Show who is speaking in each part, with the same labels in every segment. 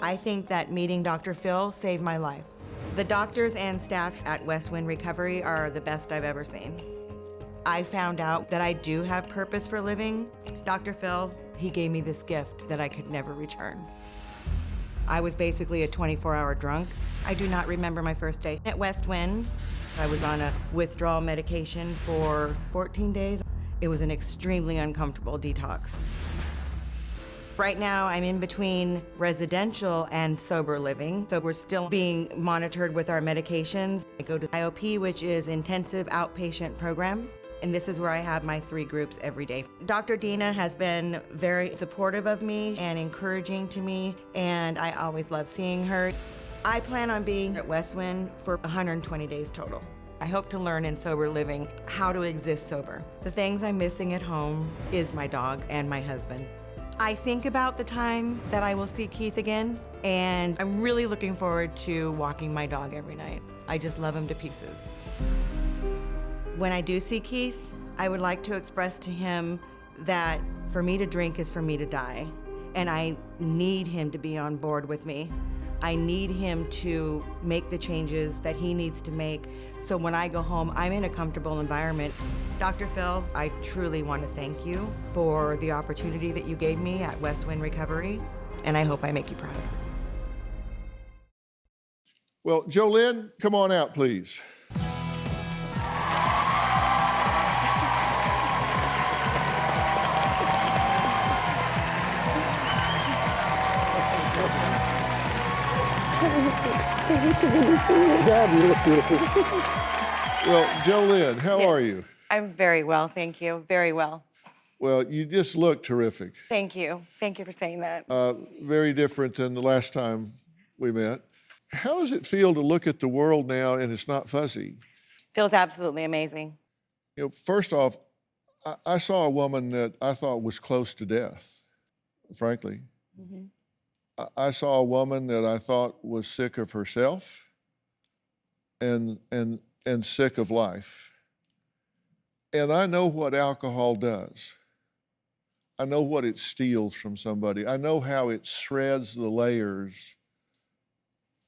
Speaker 1: I think that meeting Dr. Phil saved my life. The doctors and staff at Westwind Recovery are the best I've ever seen. I found out that I do have purpose for living. Dr. Phil, he gave me this gift that I could never return. I was basically a 24-hour drunk. I do not remember my first day at Westwind. I was on a withdrawal medication for 14 days. It was an extremely uncomfortable detox. Right now, I'm in between residential and sober living, so we're still being monitored with our medications. I go to IOP, which is Intensive Outpatient Program, and this is where I have my 3 groups every day. Dr. Deena has been very supportive of me and encouraging to me, and I always love seeing her. I plan on being at Westwind for 120 days total. I hope to learn in sober living how to exist sober. The things I'm missing at home is my dog and my husband. I think about the time that I will see Keith again, and I'm really looking forward to walking my dog every night. I just love him to pieces. When I do see Keith, I would like to express to him that for me to drink is for me to die, and I need him to be on board with me. I need him to make the changes that he needs to make, so when I go home, I'm in a comfortable environment. Dr. Phil, I truly want to thank you for the opportunity that you gave me at Westwind Recovery, and I hope I make you proud.
Speaker 2: Well, JoLynn, come on out, please.
Speaker 3: God, you look beautiful.
Speaker 2: Well, JoLynn, how are you?
Speaker 1: I'm very well, thank you, very well.
Speaker 2: Well, you just look terrific.
Speaker 1: Thank you for saying that.
Speaker 2: Very different than the last time we met. How does it feel to look at the world now and it's not fuzzy?
Speaker 1: Feels absolutely amazing.
Speaker 2: You know, first off, I saw a woman that I thought was close to death, frankly.
Speaker 1: Mm-hmm.
Speaker 2: I saw a woman that I thought was sick of herself and sick of life. And I know what alcohol does. I know what it steals from somebody. I know how it shreds the layers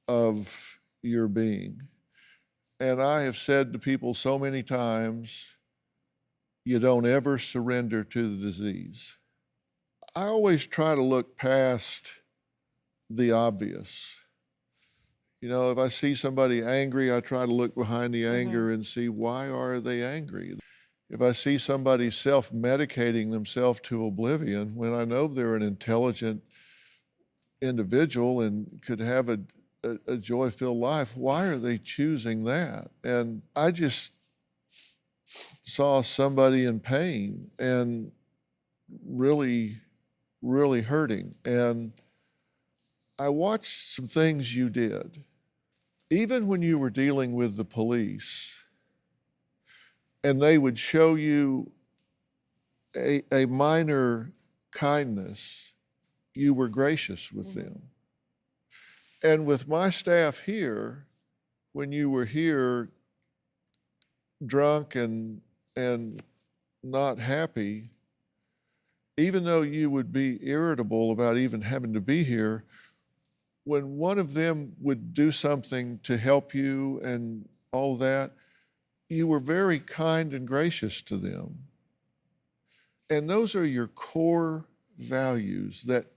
Speaker 2: of your being. And I have said to people so many times, you don't ever surrender to the disease. I always try to look past the obvious. You know, if I see somebody angry, I try to look behind the anger and see, why are they angry? If I see somebody self-medicating themselves to oblivion, when I know they're an intelligent individual and could have a joy-filled life, why are they choosing that? And I just saw somebody in pain and really, really hurting. And I watched some things you did. Even when you were dealing with the police, and they would show you a minor kindness, you were gracious with them. And with my staff here, when you were here drunk and not happy, even though you would be irritable about even having to be here, when one of them would do something to help you and all that, you were very kind and gracious to them. And those are your core values that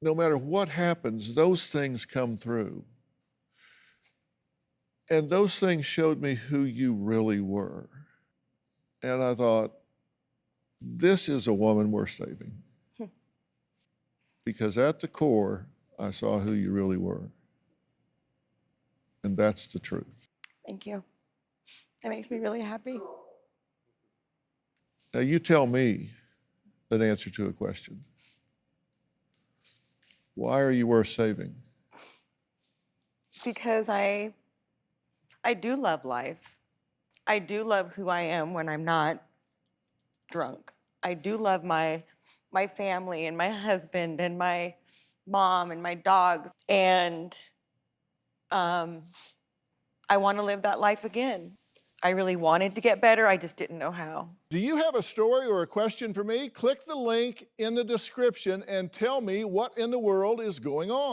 Speaker 2: no matter what happens, those things come through. And those things showed me who you really were. And I thought, this is a woman worth saving. Because at the core, I saw who you really were. And that's the truth.
Speaker 1: Thank you. That makes me really happy.
Speaker 2: Now you tell me an answer to a question. Why are you worth saving?
Speaker 1: Because I do love life. I do love who I am when I'm not drunk. I do love my family and my husband and my mom and my dogs. And I want to live that life again. I really wanted to get better, I just didn't know how.
Speaker 4: Do you have a story or a question for me? Click the link in the description and tell me what in the world is going on.